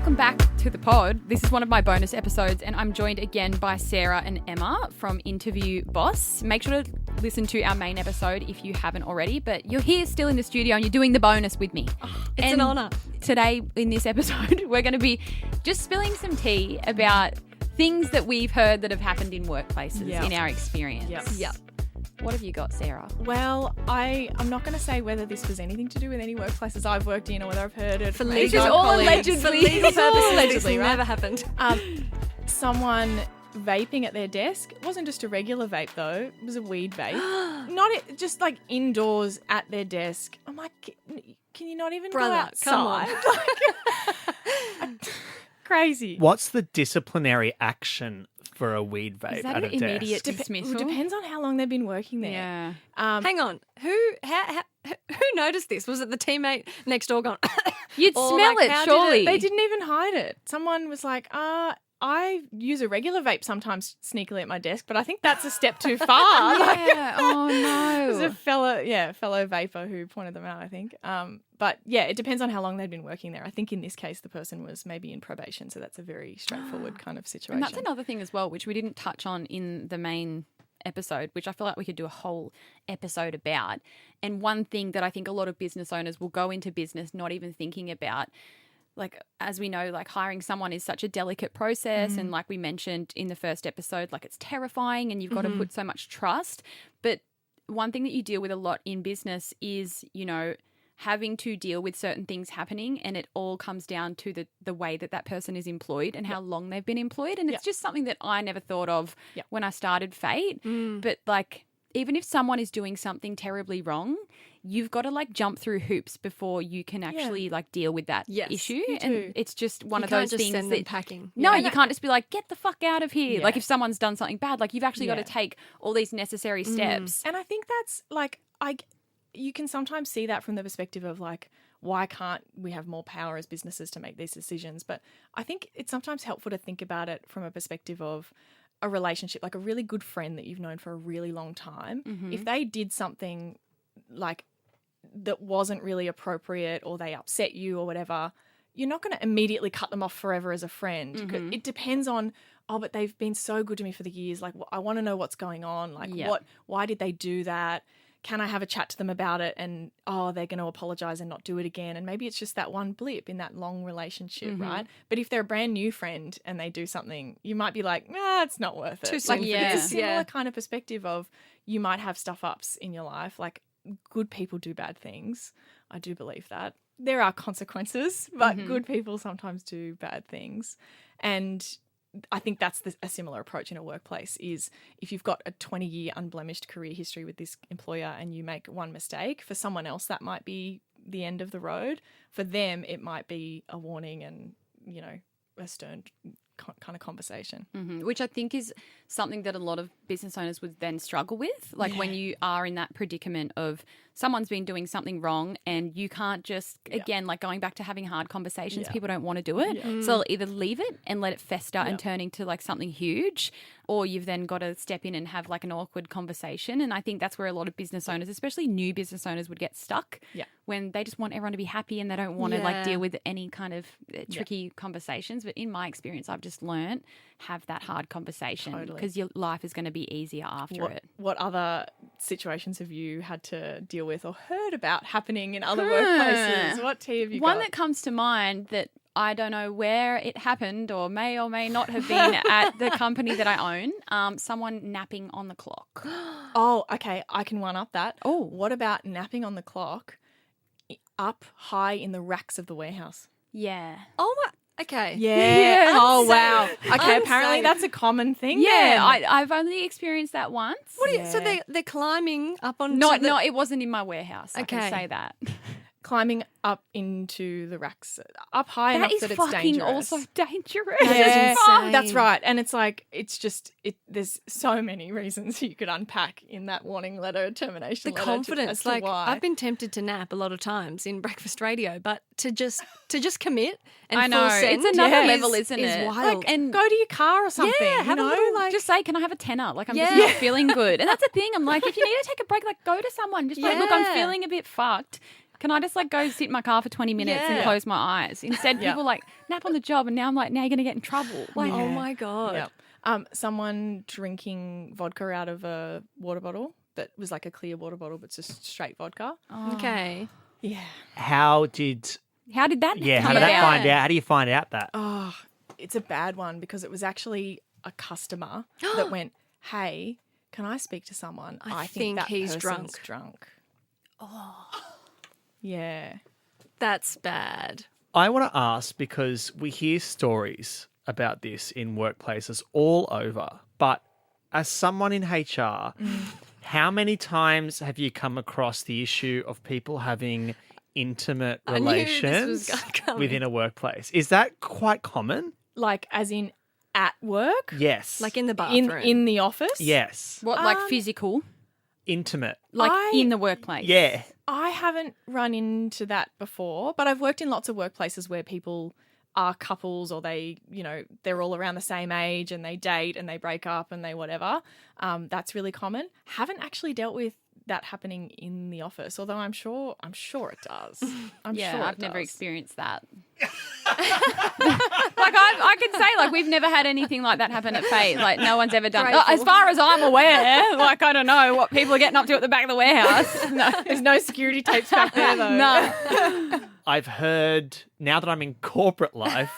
Welcome back to the pod. This is one of my bonus episodes and I'm joined again by Sarah and Emma from Interview Boss. Make sure to listen to our main episode if you haven't already, but you're here still in the studio and you're doing the bonus with me. It's an honour. Today in this episode, we're going to be just spilling some tea about things that we've heard that have happened in workplaces in our experience. Yep. What have you got, Sarah? Well, I'm not going to say whether this was anything to do with any workplaces I've worked in or whether I've heard it. For from legal HR all colleagues. allegedly. For legal purposes, Allegedly, this right? never happened. Someone vaping at their desk. It wasn't just a regular vape though. It was a weed vape. Just like indoors at their desk. I'm like, can you not even Brother, go outside? come on. Crazy. What's the disciplinary action for a weed vape Is that at an a desk? immediate dismissal? It depends on how long they've been working there. Yeah. Hang on. Who noticed this? Was it the teammate next door gone? You'd Or smell like, it, how did surely. They didn't even hide it. Someone was like, I use a regular vape sometimes sneakily at my desk, but I think that's a step too far. Yeah. Oh, It was no. a fellow vapor who pointed them out, I think. But yeah, it depends on how long they'd been working there. I think in this case, the person was maybe in probation, so that's a very straightforward kind of situation. And that's another thing as well, which we didn't touch on in the main episode, which I feel like we could do a whole episode about. And one thing that I think a lot of business owners will go into business not even thinking about, like, as we know, like hiring someone is such a delicate process. And like we mentioned in the first episode, like it's terrifying and you've got to put so much trust. But one thing that you deal with a lot in business is, you know, having to deal with certain things happening, and it all comes down to the way that person is employed and how long they've been employed. And it's just something that I never thought of when I started Fate. But like, even if someone is doing something terribly wrong, you've got to like jump through hoops before you can actually like deal with that issue. And it's just one of those things send that them packing. no, you can't just be like, get the fuck out of here. Yeah. Like if someone's done something bad, like you've actually got to take all these necessary steps. And I think that's like, you can sometimes see that from the perspective of like, why can't we have more power as businesses to make these decisions? But I think it's sometimes helpful to think about it from a perspective of a relationship, like a really good friend that you've known for a really long time. If they did something like that wasn't really appropriate or they upset you or whatever, you're not going to immediately cut them off forever as a friend. It depends on, but they've been so good to me for the years. Like, I want to know what's going on. Like, why did they do that? Can I have a chat to them about it? And, they're going to apologize and not do it again. And maybe it's just that one blip in that long relationship, right? But if they're a brand new friend and they do something, you might be like, it's not worth it. Too soon. It's a similar kind of perspective of you might have stuff ups in your life. Like, good people do bad things. I do believe that. There are consequences, but good people sometimes do bad things. And I think that's a similar approach in a workplace is if you've got a 20-year unblemished career history with this employer and you make one mistake, for someone else that might be the end of the road. For them, it might be a warning and, you know, a stern kind of conversation. Which I think is something that a lot of business owners would then struggle with. Like when you are in that predicament of someone's been doing something wrong and you can't just, again, like going back to having hard conversations, people don't want to do it. So they'll either leave it and let it fester and turn into like something huge, or you've then got to step in and have like an awkward conversation. And I think that's where a lot of business owners, especially new business owners, would get stuck when they just want everyone to be happy and they don't want to like deal with any kind of tricky conversations. But in my experience, I've just learned have that hard conversation because your life is going to be easier after it. What other situations have you had to deal with or heard about happening in other workplaces? What tea have you got? One that comes to mind that I don't know where it happened or may not have been at the company that I own, someone napping on the clock. Oh, okay. I can one up that. Oh. What about napping on the clock up high in the racks of the warehouse? Yeah. Oh, my. Okay. Yeah. Oh, wow. Okay, I'm apparently safe. that's a common thing. Yeah, then. I've only experienced that once. What do you, so they're climbing up on... No, it wasn't in my warehouse. I can say that. Climbing up into the racks, up high That enough is that it's fucking dangerous. also dangerous. Yeah, insane. that's right. And it's like, there's so many reasons you could unpack in that warning letter, termination The letter. confidence, as to like why. I've been tempted to nap a lot of times in breakfast radio, but to just commit and I know. full send It's another is- level, isn't is it? wild. Like, and Go to your car or something. Yeah, have you a know? little, like- just say, can I have a tenner? Like, I'm just not feeling good. And that's the thing. I'm like, if you need to take a break, like, go to someone. Just like, look, I'm Yeah. feeling a bit fucked. Can I just like go sit in my car for 20 minutes and Yeah. close my eyes? Instead, Yeah. people like nap on the job, and now I'm like, now you're going to get in trouble. Like, Oh my God. Yep. Someone drinking vodka out of a water bottle that was like a clear water bottle, but just straight vodka. Okay. Yeah. How did how did that? how come did that about? find out? How do you find out that? Oh, it's a bad one because it was actually a customer that went, "Hey, can I speak to someone? I think think that he's person's drunk." drunk." Oh. Yeah. That's bad. I want to ask because we hear stories about this in workplaces all over, but as someone in HR, how many times have you come across the issue of people having intimate I knew this was relations coming. within a workplace? Is that quite common? Like as in at work? Yes. Like in the bathroom. In the office? yes. What, like physical? Intimate. Like I- in the workplace? Yeah. I haven't run into that before, but I've worked in lots of workplaces where people are couples or they, they're all around the same age and they date and they break up and they whatever. That's really common. Haven't actually dealt with that happening in the office, although I'm sure it does. Yeah, sure I've never does. experienced that. Like I can say, like we've never had anything like that happen at Fate. Like no one's ever done. Grateful. As far as I'm aware, like I don't know what people are getting up to at the back of the warehouse. No, There's no security tapes back there though. no. I've heard, now that I'm in corporate life,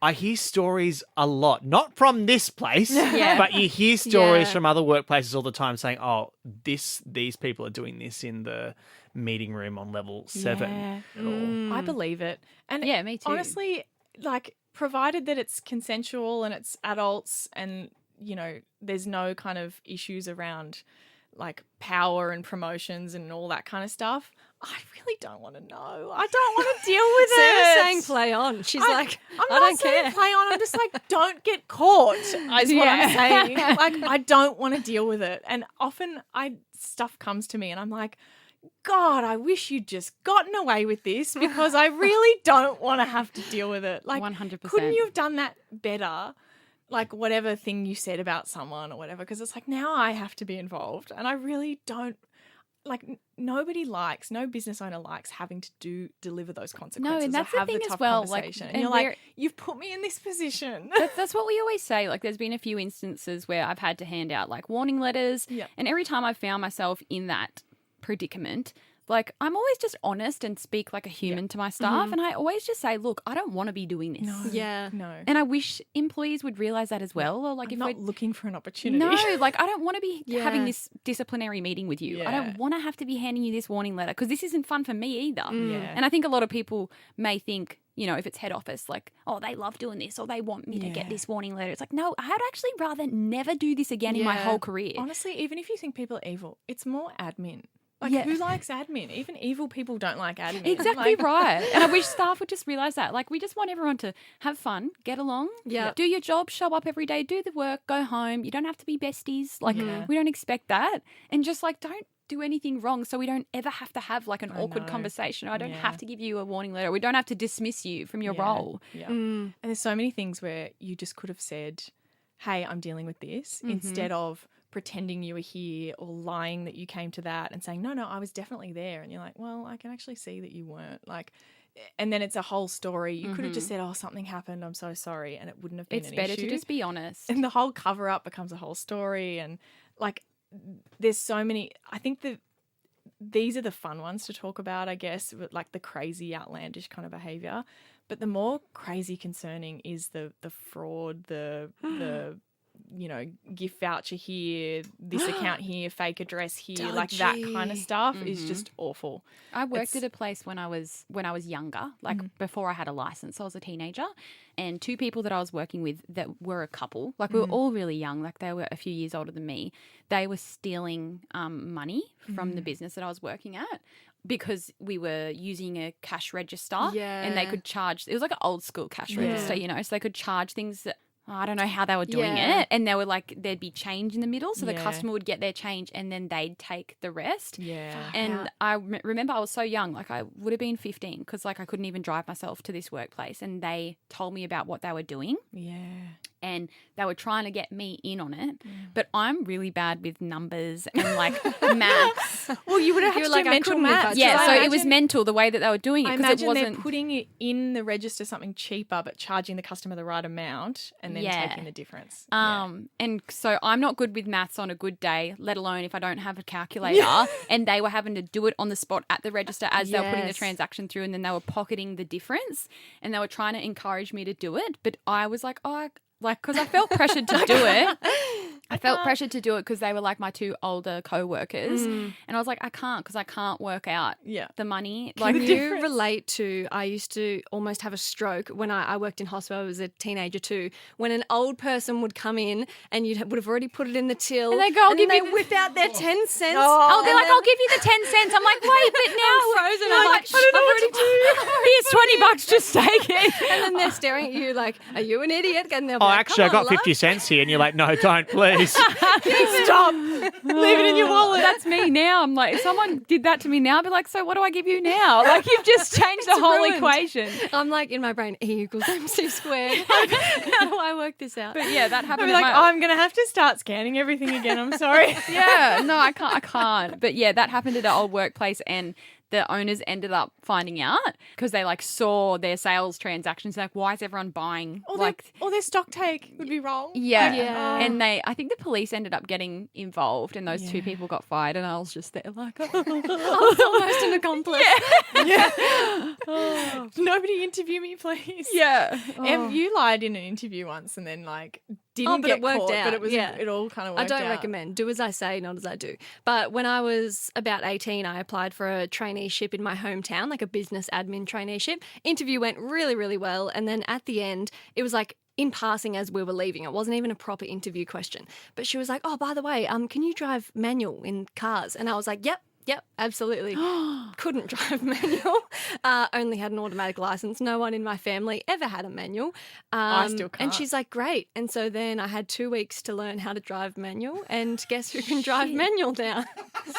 I hear stories a lot, not from this place, Yeah. but you hear stories Yeah. from other workplaces all the time saying, "Oh, these people are doing this in the meeting room on level 7." Yeah. and all." I believe it. And Yeah, me too. honestly, like provided that it's consensual and it's adults and, there's no kind of issues around like power and promotions and all that kind of stuff, I really don't want to know. I don't want to deal with Sarah's it. saying play on. She's I'm like, not I don't saying care. play on. I'm just like, don't get caught, is what I'm saying. Like, I don't want to deal with it. And often stuff comes to me and I'm like, God, I wish you'd just gotten away with this because I really don't want to have to deal with it. Like, 100%. couldn't you have done that better? Like, whatever thing you said about someone or whatever, because it's like now I have to be involved and I really don't. Like no business owner likes having to deliver those consequences. and that's or have the thing tough as well. Like, conversation. and and you're we're- like, you've put me in this position. That's what we always say. Like, there's been a few instances where I've had to hand out like warning letters, Yep. and every time I've found myself in that predicament, like I'm always just honest and speak like a human to my staff, and I always just say, look, I don't want to be doing this. Yeah. No. And I wish employees would realize that as well. Or like I'm if not we're looking for an opportunity. no, like I don't want to be having Yeah. this disciplinary meeting with you. I Yeah. don't want to have to be handing you this warning letter because this isn't fun for me either. Yeah. And I think a lot of people may think, if it's head office, like, oh, they love doing this or they want me to get Yeah. this warning letter. It's like, no, I'd actually rather never do this again in my Yeah. whole career. Honestly, even if you think people are evil, it's more admin. Like, Yeah. who likes admin? Even evil people don't like admin. Exactly Like, right. And I wish staff would just realise that. Like, we just want everyone to have fun, get along, Yeah. do your job, show up every day, do the work, go home. You don't have to be besties. Like, we don't expect that. And just, like, don't do anything wrong so we don't ever have to have, like, an awkward know. conversation. I don't Yeah. have to give you a warning letter. We don't have to dismiss you from your Yeah. role. Yeah. And there's so many things where you just could have said, hey, I'm dealing with this, instead of pretending you were here or lying that you came to that and saying, no, I was definitely there. And you're like, well, I can actually see that you weren't. Like, and then it's a whole story. You could have just said, oh, something happened. I'm so sorry. And it wouldn't have been It's an better issue. to just be honest. And the whole cover up becomes a whole story. And like, there's so many, I think that these are the fun ones to talk about, I guess, with like the crazy, outlandish kind of behavior. But the more crazy concerning is the fraud, the gift voucher here, this account here, fake address here, like that kind of Dodgy. stuff is just awful. I worked at a place when I was younger, like before I had a license. I was a teenager, and two people that I was working with that were a couple, like we were all really young, like they were a few years older than me. They were stealing money from the business that I was working at because we were using a cash register, and they Yeah. could charge. It was like an old school cash register, so they could charge things that. I don't know how they were doing Yeah. it. And they were like, there'd be change in the middle. So the Yeah. customer would get their change and then they'd take the rest. Yeah. And I remember I was so young, like I would have been 15 because like I couldn't even drive myself to this workplace. And they told me about what they were doing. Yeah. and they were trying to get me in on it. But I'm really bad with numbers and like maths. Well, you would have You were to like, do I mental couldn't if maths. I Yeah, tried. so I it was imagine- mental the way that they were doing it I because it imagine they're wasn't. putting it in the register something cheaper, but charging the customer the right amount and then Yeah. taking the difference. And so I'm not good with maths on a good day, let alone if I don't have a calculator. And they were having to do it on the spot at the register as they were putting the Yes. transaction through, and then they were pocketing the difference, and they were trying to encourage me to do it, but I was like, because I felt pressured to do it. I felt pressured to do it because they were like my two older co-workers, and I was like, I can't because I can't work out Yeah. the money. Like, Like, can you relate to, I used to almost have a stroke when I worked in hospital. I was a teenager too. When an old person would come in and you would have already put it in the till. And they go, "I'll and give then you they the-" whip out their 10 cents. I'll be and like, then- I'll give you the 10 cents. I'm like, wait, but now I'm frozen. You're I'm like, I don't know what to do. Here's $20, just take it. And then they're staring at you like, are you an idiot? And they're Oh, like, actually, I "Come got on, 50 love." cents here. And you're like, no, don't, please. Stop. Leave it in your wallet. That's me now. I'm like, if someone did that to me now, I'd be like, so what do I give you now? Like, you've just changed the whole ruined. equation. I'm like in my brain, E equals MC squared. How do I work this out? But yeah, that I'd happened. be at like, my- I'm going to have to start scanning everything again. I'm sorry. yeah, no, I can't. But yeah, that happened at the old workplace, and the owners ended up finding out because they like saw their sales transactions. Like, why is everyone buying Or their stock take would be wrong. Yeah. Yeah. And I think the police ended up getting involved, and those two people got fired, and I was just there like, I was almost an accomplice. Nobody interview me, please. yeah. You lied in an interview once and then like didn't but get it worked caught, out. but it was Yeah. it all kind of I worked don't out. recommend. Do as I say, not as I do. But when I was about 18, I applied for a traineeship in my hometown, like a business admin traineeship. Interview went really, really well. And then at the end, it was like in passing as we were leaving. It wasn't even a proper interview question. But she was like, oh, by the way, can you drive manual in cars? And I was like, yep, absolutely. Couldn't drive manual. Only had an automatic license. No one in my family ever had a manual. I still can't. And she's like, great. And so then I had 2 weeks to learn how to drive manual. And guess who can drive manual now?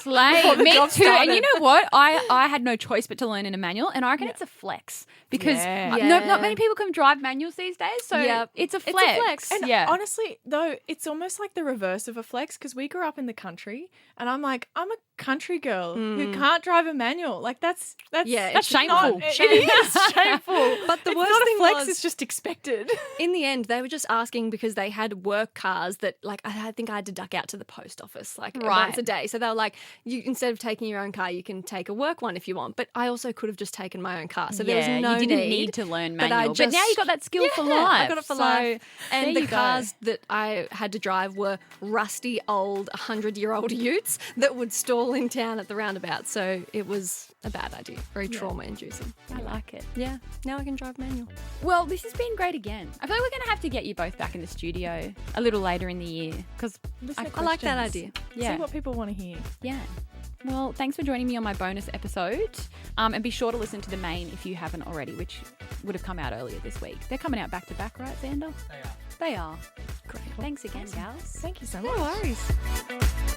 Slay. Me job too. And you started. know what? I had no choice but to learn in a manual, and I reckon it's a flex because Yeah. not many people can drive manuals these days. So Yep. it's a It's a flex. flex. And yeah. honestly, though, it's almost like the reverse of a flex because we grew up in the country, and I'm like, I'm a country girl who can't drive a manual. Like that's Yeah, That's it's shameful. It is shameful. But the It's worst not a thing flex; was- it's just expected. In the end, they were just asking because they had work cars that, like, I think I had to duck out to the post office like Right. once a day. So they were like, you instead of taking your own car, you can take a work one if you want. But I also could have just taken my own car. So there was no you didn't need to learn but manual. But, now you got that skill for Yeah, life. I got it for So life. there And the you go. cars that I had to drive were rusty, old, 100-year-old utes that would stall in town at the roundabout. So it was a bad idea, very trauma-inducing. I like it. Yeah, now I can drive manual. Well, this has been great again. I feel like we're going to have to get you both back in the studio a little later in the year because Listen to I like that questions. idea. Yeah. See what people want to hear. Yeah. Well, thanks for joining me on my bonus episode. And be sure to listen to the main if you haven't already, which would have come out earlier this week. They're coming out back to back, right, Xander? They are. Great. Thanks again, gals. Thank you so No much. worries.